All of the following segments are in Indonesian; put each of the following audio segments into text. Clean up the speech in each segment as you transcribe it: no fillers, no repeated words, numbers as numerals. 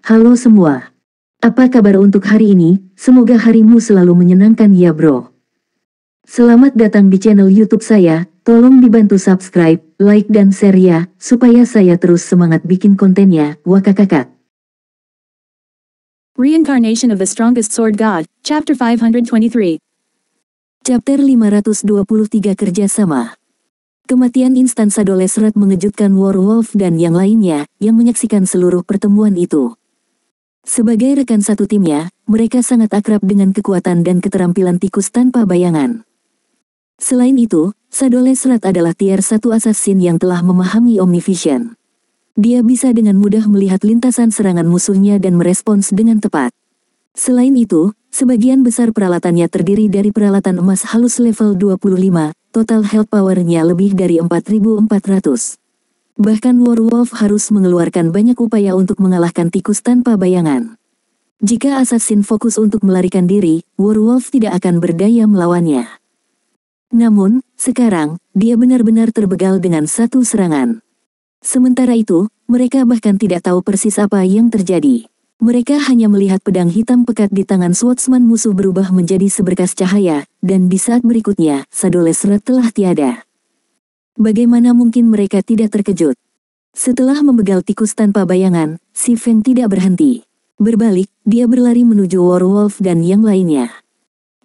Halo semua. Apa kabar untuk hari ini? Semoga harimu selalu menyenangkan ya bro. Selamat datang di channel YouTube saya. Tolong dibantu subscribe, like dan share ya, supaya saya terus semangat bikin kontennya. Wakakakak. Reincarnation of the Strongest Sword God, Chapter 523. Chapter 523 Kerjasama. Kematian instan Sadolesrat mengejutkan Warwolf dan yang lainnya, yang menyaksikan seluruh pertemuan itu. Sebagai rekan satu timnya, mereka sangat akrab dengan kekuatan dan keterampilan tikus tanpa bayangan. Selain itu, Sadolesrat adalah tier 1 assassin yang telah memahami Omnivision. Dia bisa dengan mudah melihat lintasan serangan musuhnya dan merespons dengan tepat. Selain itu, sebagian besar peralatannya terdiri dari peralatan emas halus level 25, total health power-nya lebih dari 4.400. Bahkan Warwolf harus mengeluarkan banyak upaya untuk mengalahkan tikus tanpa bayangan. Jika assassin fokus untuk melarikan diri, Warwolf tidak akan berdaya melawannya. Namun, sekarang, dia benar-benar terbegal dengan satu serangan. Sementara itu, mereka bahkan tidak tahu persis apa yang terjadi. Mereka hanya melihat pedang hitam pekat di tangan swordsman musuh berubah menjadi seberkas cahaya, dan di saat berikutnya, Sadolesrat telah tiada. Bagaimana mungkin mereka tidak terkejut? Setelah membegal tikus tanpa bayangan, si Feng tidak berhenti. Berbalik, dia berlari menuju Warwolf dan yang lainnya.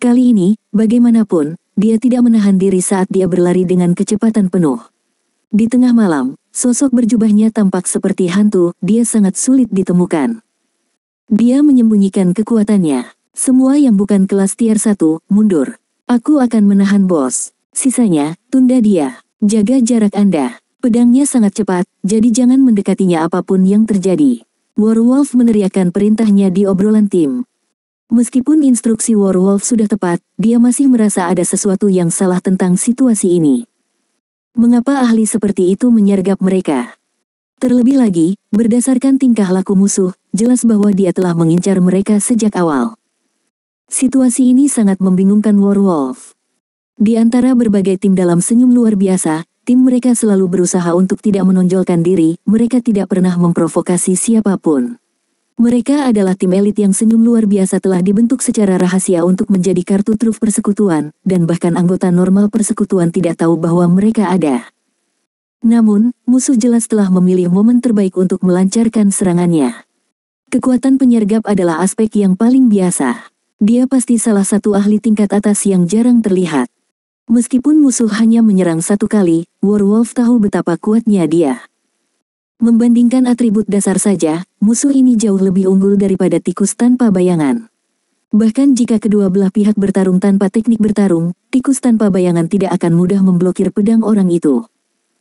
Kali ini, bagaimanapun, dia tidak menahan diri saat dia berlari dengan kecepatan penuh. Di tengah malam, sosok berjubahnya tampak seperti hantu, dia sangat sulit ditemukan. Dia menyembunyikan kekuatannya. Semua yang bukan kelas tier 1, mundur. Aku akan menahan bos. Sisanya, tunda dia. Jaga jarak Anda. Pedangnya sangat cepat, jadi jangan mendekatinya apapun yang terjadi. Warwolf meneriakkan perintahnya di obrolan tim. Meskipun instruksi Warwolf sudah tepat, dia masih merasa ada sesuatu yang salah tentang situasi ini. Mengapa ahli seperti itu menyergap mereka? Terlebih lagi, berdasarkan tingkah laku musuh, jelas bahwa dia telah mengincar mereka sejak awal. Situasi ini sangat membingungkan Warwolf. Di antara berbagai tim dalam senyum luar biasa, tim mereka selalu berusaha untuk tidak menonjolkan diri, mereka tidak pernah memprovokasi siapapun. Mereka adalah tim elit yang senyum luar biasa telah dibentuk secara rahasia untuk menjadi kartu truf persekutuan, dan bahkan anggota normal persekutuan tidak tahu bahwa mereka ada. Namun, musuh jelas telah memilih momen terbaik untuk melancarkan serangannya. Kekuatan penyergap adalah aspek yang paling biasa. Dia pasti salah satu ahli tingkat atas yang jarang terlihat. Meskipun musuh hanya menyerang satu kali, Warwolf tahu betapa kuatnya dia. Membandingkan atribut dasar saja, musuh ini jauh lebih unggul daripada tikus tanpa bayangan. Bahkan jika kedua belah pihak bertarung tanpa teknik bertarung, tikus tanpa bayangan tidak akan mudah memblokir pedang orang itu.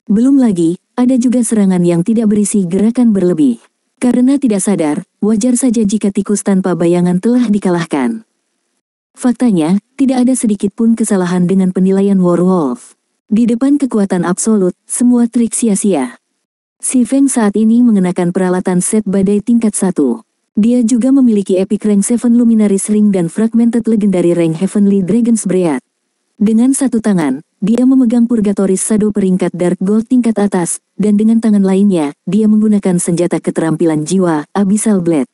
Belum lagi, ada juga serangan yang tidak berisi gerakan berlebih. Karena tidak sadar, wajar saja jika tikus tanpa bayangan telah dikalahkan. Faktanya, tidak ada sedikit pun kesalahan dengan penilaian Warwolf. Di depan kekuatan absolut, semua trik sia-sia. Si Feng saat ini mengenakan peralatan set badai tingkat 1. Dia juga memiliki Epic Rank 7 Luminaries Ring dan Fragmented Legendary Rank Heavenly Dragon's Breath. Dengan satu tangan, dia memegang Purgatoris Shadow peringkat Dark Gold tingkat atas, dan dengan tangan lainnya, dia menggunakan senjata keterampilan jiwa, Abyssal Blade.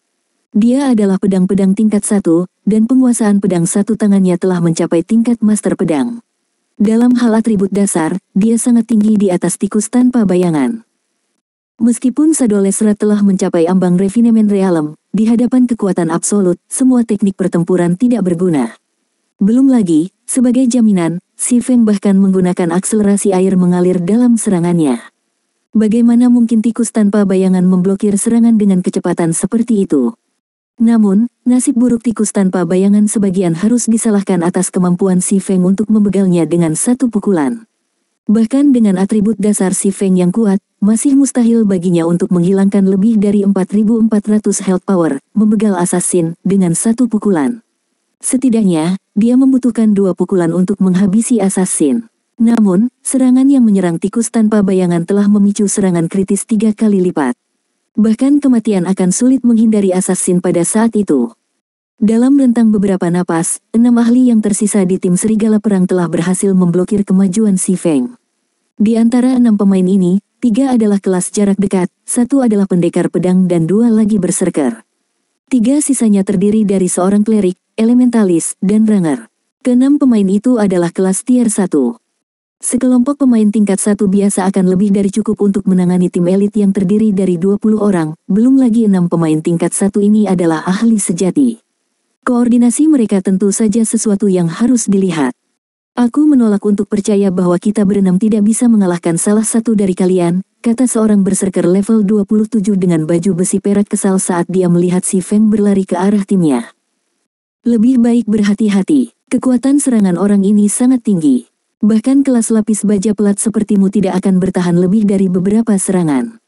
Dia adalah pedang-pedang tingkat 1, dan penguasaan pedang satu tangannya telah mencapai tingkat master pedang. Dalam hal atribut dasar, dia sangat tinggi di atas tikus tanpa bayangan. Meskipun Sadolesrat telah mencapai ambang Refinement Realm, di hadapan kekuatan absolut, semua teknik pertempuran tidak berguna. Belum lagi, sebagai jaminan, si Feng bahkan menggunakan akselerasi air mengalir dalam serangannya. Bagaimana mungkin tikus tanpa bayangan memblokir serangan dengan kecepatan seperti itu? Namun, nasib buruk tikus tanpa bayangan sebagian harus disalahkan atas kemampuan si Feng untuk membegalnya dengan satu pukulan. Bahkan dengan atribut dasar si Feng yang kuat, masih mustahil baginya untuk menghilangkan lebih dari 4.400 health power, membegal assassin, dengan satu pukulan. Setidaknya, dia membutuhkan 2 pukulan untuk menghabisi assassin. Namun, serangan yang menyerang tikus tanpa bayangan telah memicu serangan kritis 3 kali lipat. Bahkan kematian akan sulit menghindari assassin pada saat itu. Dalam rentang beberapa napas, 6 ahli yang tersisa di tim Serigala Perang telah berhasil memblokir kemajuan si Feng. Di antara 6 pemain ini, 3 adalah kelas jarak dekat, 1 adalah pendekar pedang dan 2 lagi berserker. 3 sisanya terdiri dari seorang klerik, elementalis, dan ranger. Keenam pemain itu adalah kelas tier 1. Sekelompok pemain tingkat 1 biasa akan lebih dari cukup untuk menangani tim elit yang terdiri dari 20 orang, belum lagi 6 pemain tingkat 1 ini adalah ahli sejati. Koordinasi mereka tentu saja sesuatu yang harus dilihat. Aku menolak untuk percaya bahwa kita berenam tidak bisa mengalahkan salah satu dari kalian, kata seorang berserker level 27 dengan baju besi perak kesal saat dia melihat si Feng berlari ke arah timnya. Lebih baik berhati-hati, kekuatan serangan orang ini sangat tinggi. Bahkan kelas lapis baja pelat sepertimu tidak akan bertahan lebih dari beberapa serangan.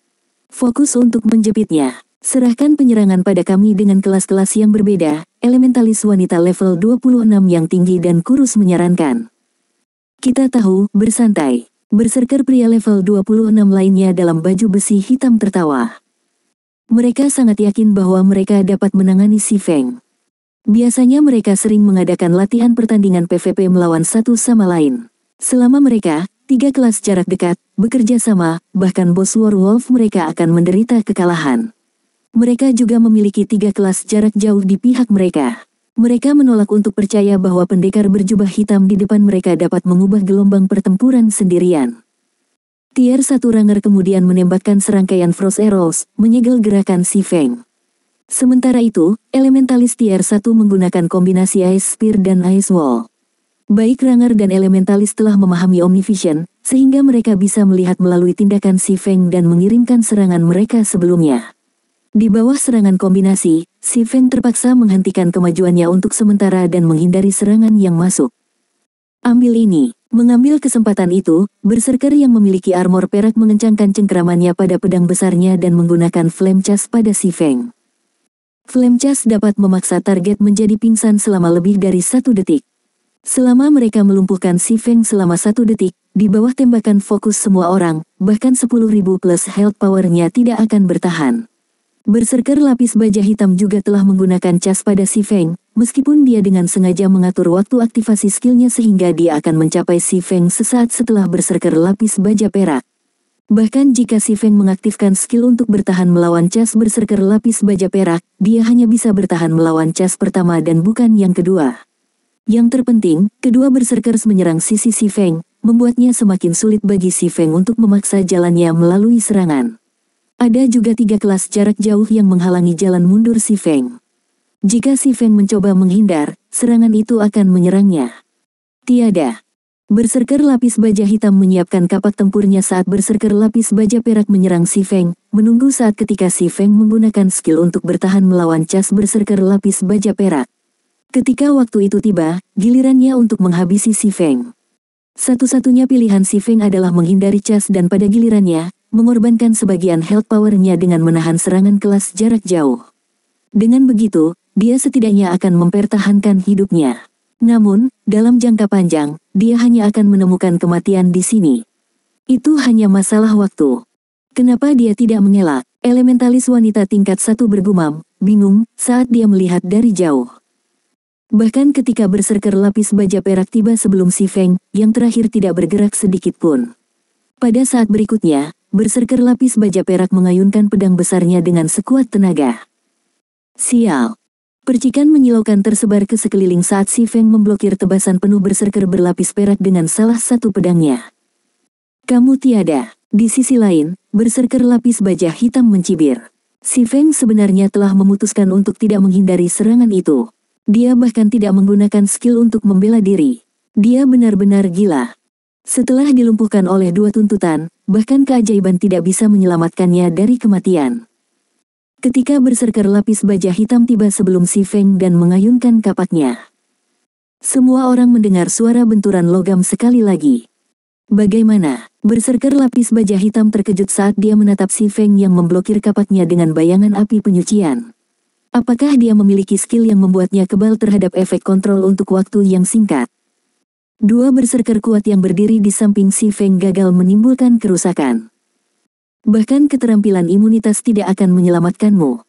Fokus untuk menjepitnya. Serahkan penyerangan pada kami dengan kelas-kelas yang berbeda, elementalis wanita level 26 yang tinggi dan kurus menyarankan. Kita tahu, bersantai. Berserker pria level 26 lainnya dalam baju besi hitam tertawa. Mereka sangat yakin bahwa mereka dapat menangani si Feng. Biasanya mereka sering mengadakan latihan pertandingan PvP melawan satu sama lain. Selama mereka, 3 kelas jarak dekat, bekerja sama, bahkan bos werewolf mereka akan menderita kekalahan. Mereka juga memiliki 3 kelas jarak jauh di pihak mereka. Mereka menolak untuk percaya bahwa pendekar berjubah hitam di depan mereka dapat mengubah gelombang pertempuran sendirian. Tier 1 ranger kemudian menembakkan serangkaian frost arrows, menyegel gerakan si Feng. Sementara itu, elementalis tier 1 menggunakan kombinasi Ice Spear dan Ice Wall. Baik ranger dan elementalis telah memahami Omnivision, sehingga mereka bisa melihat melalui tindakan si Feng dan mengirimkan serangan mereka sebelumnya. Di bawah serangan kombinasi, si Feng terpaksa menghentikan kemajuannya untuk sementara dan menghindari serangan yang masuk. Ambil ini. Mengambil kesempatan itu, berserker yang memiliki armor perak mengencangkan cengkeramannya pada pedang besarnya dan menggunakan flame charge pada si Feng. Flame charge dapat memaksa target menjadi pingsan selama lebih dari 1 detik. Selama mereka melumpuhkan si Feng selama 1 detik, di bawah tembakan fokus semua orang, bahkan 10.000 plus health powernya tidak akan bertahan. Berserker lapis baja hitam juga telah menggunakan cas pada si Feng, meskipun dia dengan sengaja mengatur waktu aktivasi skillnya sehingga dia akan mencapai si Feng sesaat setelah berserker lapis baja perak. Bahkan jika si Feng mengaktifkan skill untuk bertahan melawan cas berserker lapis baja perak, dia hanya bisa bertahan melawan cas pertama dan bukan yang kedua. Yang terpenting, kedua berserkers menyerang sisi si Feng, membuatnya semakin sulit bagi si Feng untuk memaksa jalannya melalui serangan. Ada juga 3 kelas jarak jauh yang menghalangi jalan mundur si Feng. Jika si Feng mencoba menghindar, serangan itu akan menyerangnya. Tiada. Berserker lapis baja hitam menyiapkan kapak tempurnya saat berserker lapis baja perak menyerang si Feng, menunggu saat ketika si Feng menggunakan skill untuk bertahan melawan cas berserker lapis baja perak. Ketika waktu itu tiba, gilirannya untuk menghabisi si Feng. Satu-satunya pilihan si Feng adalah menghindari cas dan pada gilirannya, mengorbankan sebagian health powernya dengan menahan serangan kelas jarak jauh. Dengan begitu, dia setidaknya akan mempertahankan hidupnya. Namun, dalam jangka panjang, dia hanya akan menemukan kematian di sini. Itu hanya masalah waktu. Kenapa dia tidak mengelak? Elementalis wanita tingkat 1 bergumam, bingung, saat dia melihat dari jauh. Bahkan ketika berserker lapis baja perak tiba sebelum si Feng, yang terakhir tidak bergerak sedikit pun. Pada saat berikutnya, berserker lapis baja perak mengayunkan pedang besarnya dengan sekuat tenaga. Sial. Percikan menyilaukan tersebar ke sekeliling saat si Feng memblokir tebasan penuh berserker berlapis perak dengan salah satu pedangnya. Kamu tiada. Di sisi lain, berserker lapis baja hitam mencibir. Si Feng sebenarnya telah memutuskan untuk tidak menghindari serangan itu. Dia bahkan tidak menggunakan skill untuk membela diri. Dia benar-benar gila. Setelah dilumpuhkan oleh 2 tuntutan, bahkan keajaiban tidak bisa menyelamatkannya dari kematian. Ketika berserker lapis baja hitam tiba sebelum si Feng dan mengayunkan kapaknya. Semua orang mendengar suara benturan logam sekali lagi. Bagaimana? Berserker lapis baja hitam terkejut saat dia menatap si Feng yang memblokir kapaknya dengan bayangan api penyucian. Apakah dia memiliki skill yang membuatnya kebal terhadap efek kontrol untuk waktu yang singkat? 2 berserker kuat yang berdiri di samping si Feng gagal menimbulkan kerusakan. Bahkan keterampilan imunitas tidak akan menyelamatkanmu.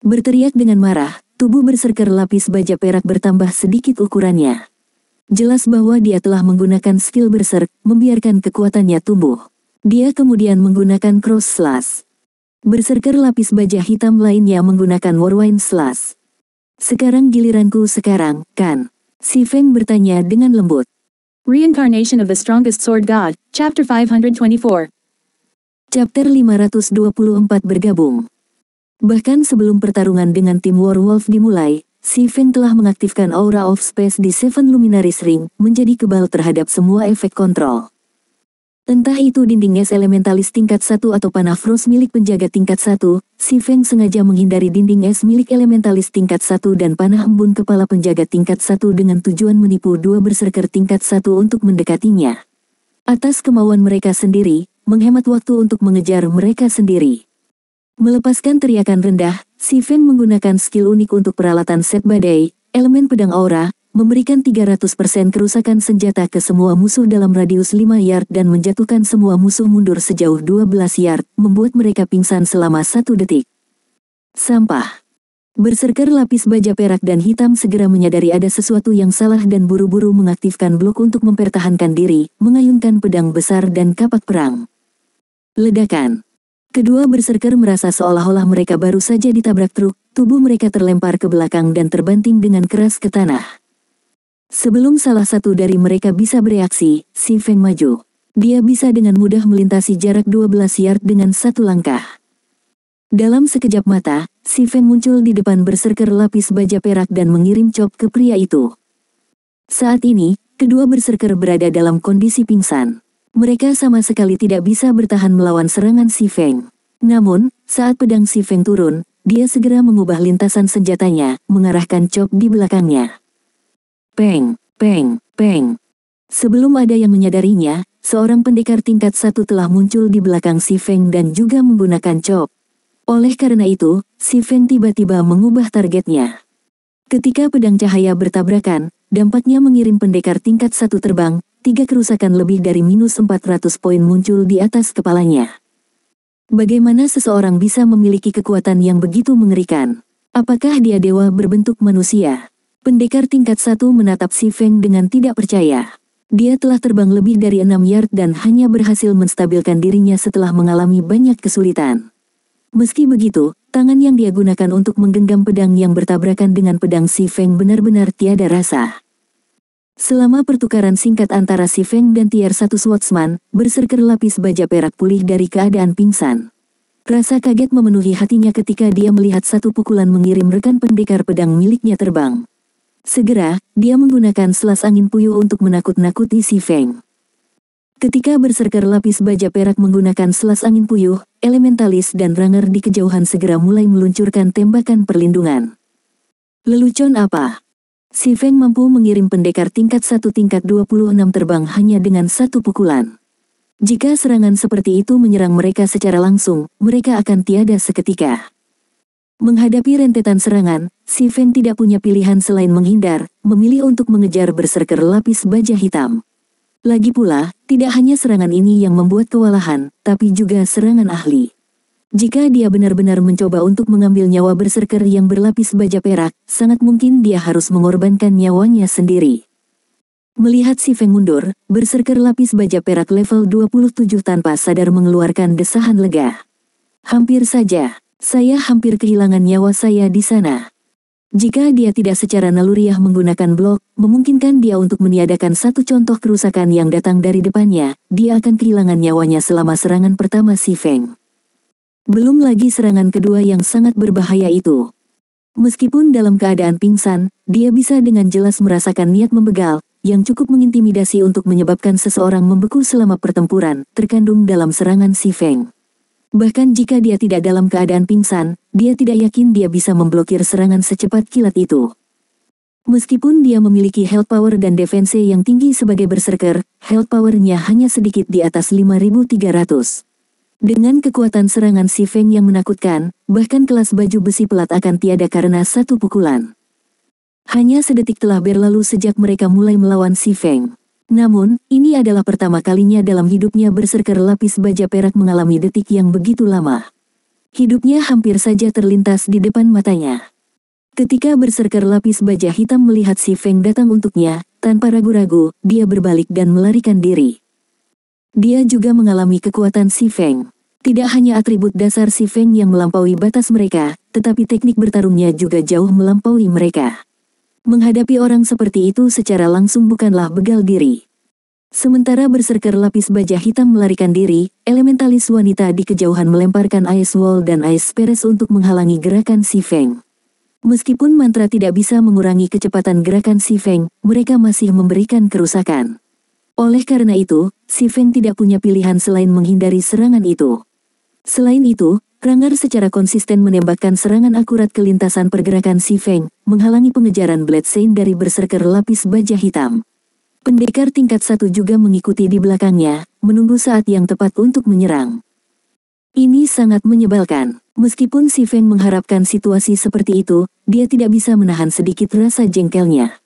Berteriak dengan marah, tubuh berserker lapis baja perak bertambah sedikit ukurannya. Jelas bahwa dia telah menggunakan skill berserk, membiarkan kekuatannya tumbuh. Dia kemudian menggunakan cross slash. Berserker lapis baja hitam lainnya menggunakan Whirlwind Slash. Sekarang giliranku sekarang, kan? Si Feng bertanya dengan lembut. Reincarnation of the Strongest Sword God, Chapter 524. Chapter 524 bergabung. Bahkan sebelum pertarungan dengan tim Werewolf dimulai, si Feng telah mengaktifkan Aura of Space di Seven Luminaries Ring, menjadi kebal terhadap semua efek kontrol. Entah itu dinding es elementalis tingkat 1 atau panah frost milik penjaga tingkat 1, si Feng sengaja menghindari dinding es milik elementalis tingkat 1 dan panah embun kepala penjaga tingkat 1 dengan tujuan menipu dua berserker tingkat 1 untuk mendekatinya. Atas kemauan mereka sendiri, menghemat waktu untuk mengejar mereka sendiri. Melepaskan teriakan rendah, si Feng menggunakan skill unik untuk peralatan set badai, elemen pedang aura, memberikan 300% kerusakan senjata ke semua musuh dalam radius 5 yard dan menjatuhkan semua musuh mundur sejauh 12 yard, membuat mereka pingsan selama 1 detik. Sampah. Berserker lapis baja perak dan hitam segera menyadari ada sesuatu yang salah dan buru-buru mengaktifkan blok untuk mempertahankan diri, mengayunkan pedang besar dan kapak perang. Ledakan. Kedua berserker merasa seolah-olah mereka baru saja ditabrak truk, tubuh mereka terlempar ke belakang dan terbanting dengan keras ke tanah. Sebelum salah satu dari mereka bisa bereaksi, si Feng maju. Dia bisa dengan mudah melintasi jarak 12 yard dengan satu langkah. Dalam sekejap mata, si Feng muncul di depan berserker lapis baja perak dan mengirim chop ke pria itu. Saat ini, kedua berserker berada dalam kondisi pingsan. Mereka sama sekali tidak bisa bertahan melawan serangan si Feng. Namun, saat pedang si Feng turun, dia segera mengubah lintasan senjatanya, mengarahkan chop di belakangnya. Peng, peng, peng. Sebelum ada yang menyadarinya, seorang pendekar tingkat 1 telah muncul di belakang si Feng dan juga menggunakan chop. Oleh karena itu, si Feng tiba-tiba mengubah targetnya. Ketika pedang cahaya bertabrakan, dampaknya mengirim pendekar tingkat 1 terbang, 3 kerusakan lebih dari minus 400 poin muncul di atas kepalanya. Bagaimana seseorang bisa memiliki kekuatan yang begitu mengerikan? Apakah dia dewa berbentuk manusia? Pendekar tingkat 1 menatap si Feng dengan tidak percaya. Dia telah terbang lebih dari 6 yard dan hanya berhasil menstabilkan dirinya setelah mengalami banyak kesulitan. Meski begitu, tangan yang dia gunakan untuk menggenggam pedang yang bertabrakan dengan pedang si Feng benar-benar tiada rasa. Selama pertukaran singkat antara si Feng dan Tier 1 Swordsman, berserker lapis baja perak pulih dari keadaan pingsan. Rasa kaget memenuhi hatinya ketika dia melihat satu pukulan mengirim rekan pendekar pedang miliknya terbang. Segera, dia menggunakan selas angin puyuh untuk menakut-nakuti si Feng. Ketika berserker lapis baja perak menggunakan selas angin puyuh, elementalis dan ranger di kejauhan segera mulai meluncurkan tembakan perlindungan. Lelucon apa? Si Feng mampu mengirim pendekar tingkat 1 tingkat 26 terbang hanya dengan satu pukulan. Jika serangan seperti itu menyerang mereka secara langsung, mereka akan tiada seketika. Menghadapi rentetan serangan, si Feng tidak punya pilihan selain menghindar, memilih untuk mengejar berserker lapis baja hitam. Lagi pula, tidak hanya serangan ini yang membuat kewalahan, tapi juga serangan ahli. Jika dia benar-benar mencoba untuk mengambil nyawa berserker yang berlapis baja perak, sangat mungkin dia harus mengorbankan nyawanya sendiri. Melihat si Feng mundur, berserker lapis baja perak level 27 tanpa sadar mengeluarkan desahan lega. Hampir saja. Saya hampir kehilangan nyawa saya di sana. Jika dia tidak secara naluriah menggunakan blok, memungkinkan dia untuk meniadakan satu contoh kerusakan yang datang dari depannya, dia akan kehilangan nyawanya selama serangan pertama si Feng. Belum lagi serangan kedua yang sangat berbahaya itu. Meskipun dalam keadaan pingsan, dia bisa dengan jelas merasakan niat membegal, yang cukup mengintimidasi untuk menyebabkan seseorang membeku selama pertempuran, terkandung dalam serangan si Feng. Bahkan jika dia tidak dalam keadaan pingsan, dia tidak yakin dia bisa memblokir serangan secepat kilat itu. Meskipun dia memiliki health power dan defense yang tinggi sebagai berserker, health powernya hanya sedikit di atas 5300. Dengan kekuatan serangan si Feng yang menakutkan, bahkan kelas baju besi pelat akan tiada karena satu pukulan. Hanya sedetik telah berlalu sejak mereka mulai melawan si Feng. Namun, ini adalah pertama kalinya dalam hidupnya berserker lapis baja perak mengalami detik yang begitu lama. Hidupnya hampir saja terlintas di depan matanya. Ketika berserker lapis baja hitam melihat si Feng datang untuknya, tanpa ragu-ragu, dia berbalik dan melarikan diri. Dia juga mengalami kekuatan si Feng. Tidak hanya atribut dasar Si Feng yang melampaui batas mereka, tetapi teknik bertarungnya juga jauh melampaui mereka. Menghadapi orang seperti itu secara langsung bukanlah begal diri. Sementara berserker lapis baja hitam melarikan diri, elementalis wanita di kejauhan melemparkan Ice Wall dan Ice Spears untuk menghalangi gerakan Si Feng. Meskipun mantra tidak bisa mengurangi kecepatan gerakan Si Feng, mereka masih memberikan kerusakan. Oleh karena itu, Si Feng tidak punya pilihan selain menghindari serangan itu. Selain itu, Ranger secara konsisten menembakkan serangan akurat ke lintasan pergerakan Si Feng, menghalangi pengejaran Bloodsaint dari berserker lapis baja hitam. Pendekar tingkat 1 juga mengikuti di belakangnya, menunggu saat yang tepat untuk menyerang. Ini sangat menyebalkan. Meskipun Si Feng mengharapkan situasi seperti itu, dia tidak bisa menahan sedikit rasa jengkelnya.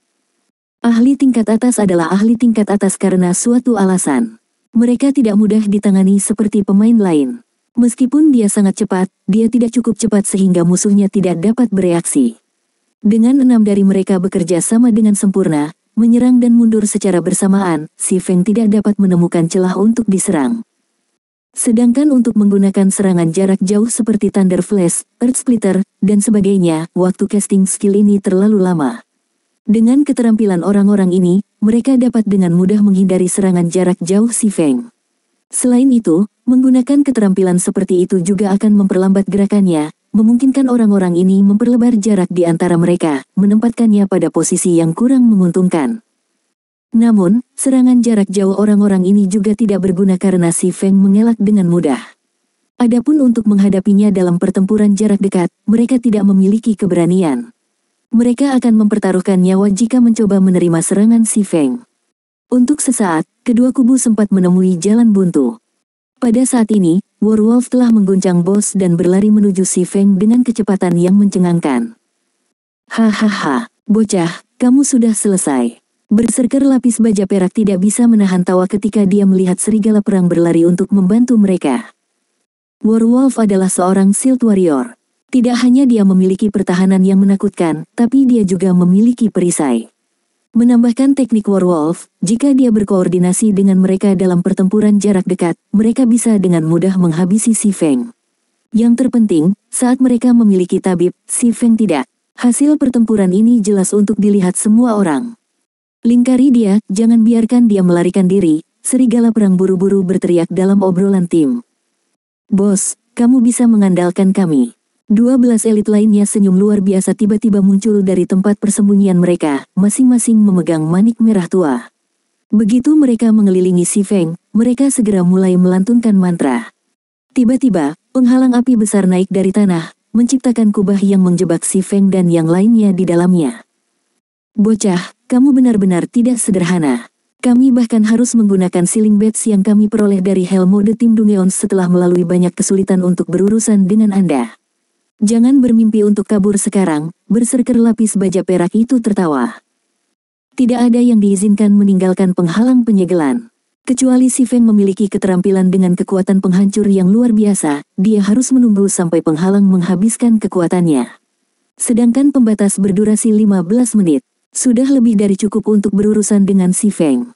Ahli tingkat atas adalah ahli tingkat atas karena suatu alasan. Mereka tidak mudah ditangani seperti pemain lain. Meskipun dia sangat cepat, dia tidak cukup cepat sehingga musuhnya tidak dapat bereaksi. Dengan 6 dari mereka bekerja sama dengan sempurna, menyerang dan mundur secara bersamaan, Si Feng tidak dapat menemukan celah untuk diserang. Sedangkan untuk menggunakan serangan jarak jauh seperti Thunder Flash, Earth Splitter, dan sebagainya, waktu casting skill ini terlalu lama. Dengan keterampilan orang-orang ini, mereka dapat dengan mudah menghindari serangan jarak jauh Si Feng. Selain itu, menggunakan keterampilan seperti itu juga akan memperlambat gerakannya, memungkinkan orang-orang ini memperlebar jarak di antara mereka, menempatkannya pada posisi yang kurang menguntungkan. Namun, serangan jarak jauh orang-orang ini juga tidak berguna karena Si Feng mengelak dengan mudah. Adapun untuk menghadapinya dalam pertempuran jarak dekat, mereka tidak memiliki keberanian. Mereka akan mempertaruhkan nyawa jika mencoba menerima serangan Si Feng. Untuk sesaat, kedua kubu sempat menemui jalan buntu. Pada saat ini, Werewolf telah mengguncang bos dan berlari menuju Si Feng dengan kecepatan yang mencengangkan. Hahaha, bocah, kamu sudah selesai. Berserker lapis baja perak tidak bisa menahan tawa ketika dia melihat serigala perang berlari untuk membantu mereka. Werewolf adalah seorang Shield Warrior. Tidak hanya dia memiliki pertahanan yang menakutkan, tapi dia juga memiliki perisai. Menambahkan teknik Werewolf, jika dia berkoordinasi dengan mereka dalam pertempuran jarak dekat, mereka bisa dengan mudah menghabisi Si Feng. Yang terpenting, saat mereka memiliki tabib, Si Feng tidak. Hasil pertempuran ini jelas untuk dilihat semua orang. Lingkari dia, jangan biarkan dia melarikan diri, serigala perang buru-buru berteriak dalam obrolan tim. Bos, kamu bisa mengandalkan kami. 12 elit lainnya senyum luar biasa tiba-tiba muncul dari tempat persembunyian mereka, masing-masing memegang manik merah tua. Begitu mereka mengelilingi Si Feng, mereka segera mulai melantunkan mantra. Tiba-tiba, penghalang api besar naik dari tanah, menciptakan kubah yang menjebak Si Feng dan yang lainnya di dalamnya. Bocah, kamu benar-benar tidak sederhana. Kami bahkan harus menggunakan ceiling badge yang kami peroleh dari Hell Mode Tim Dungeons setelah melalui banyak kesulitan untuk berurusan dengan Anda. Jangan bermimpi untuk kabur sekarang, berserker lapis baja perak itu tertawa. Tidak ada yang diizinkan meninggalkan penghalang penyegelan. Kecuali Si Feng memiliki keterampilan dengan kekuatan penghancur yang luar biasa, dia harus menunggu sampai penghalang menghabiskan kekuatannya. Sedangkan pembatas berdurasi 15 menit, sudah lebih dari cukup untuk berurusan dengan Si Feng.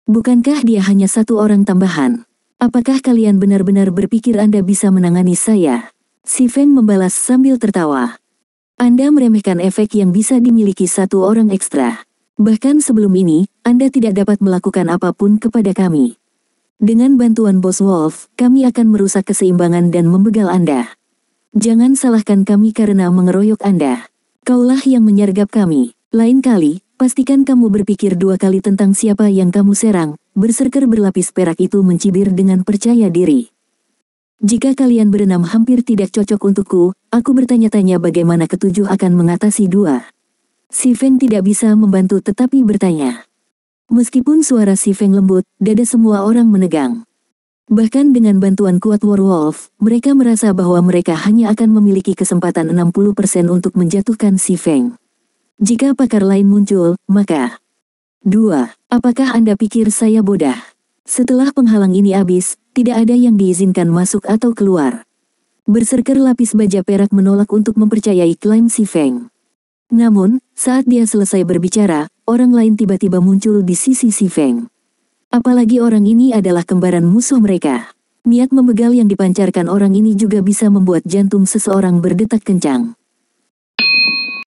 Bukankah dia hanya satu orang tambahan? Apakah kalian benar-benar berpikir Anda bisa menangani saya? Si Feng membalas sambil tertawa. Anda meremehkan efek yang bisa dimiliki satu orang ekstra. Bahkan sebelum ini, Anda tidak dapat melakukan apapun kepada kami. Dengan bantuan Bos Wolf, kami akan merusak keseimbangan dan membegal Anda. Jangan salahkan kami karena mengeroyok Anda. Kaulah yang menyergap kami. Lain kali, pastikan kamu berpikir 2 kali tentang siapa yang kamu serang. Berserker berlapis perak itu mencibir dengan percaya diri. Jika kalian berenam hampir tidak cocok untukku, aku bertanya-tanya bagaimana ketujuh akan mengatasi 2. Si Feng tidak bisa membantu tetapi bertanya. Meskipun suara Si Feng lembut, dada semua orang menegang. Bahkan dengan bantuan kuat Werewolf, mereka merasa bahwa mereka hanya akan memiliki kesempatan 60% untuk menjatuhkan Si Feng. Jika pakar lain muncul, maka 2. Apakah Anda pikir saya bodoh? Setelah penghalang ini habis, tidak ada yang diizinkan masuk atau keluar. Berserker lapis baja perak menolak untuk mempercayai klaim Si Feng. Namun, saat dia selesai berbicara, orang lain tiba-tiba muncul di sisi Si Feng. Apalagi orang ini adalah kembaran musuh mereka. Niat membegal yang dipancarkan orang ini juga bisa membuat jantung seseorang berdetak kencang.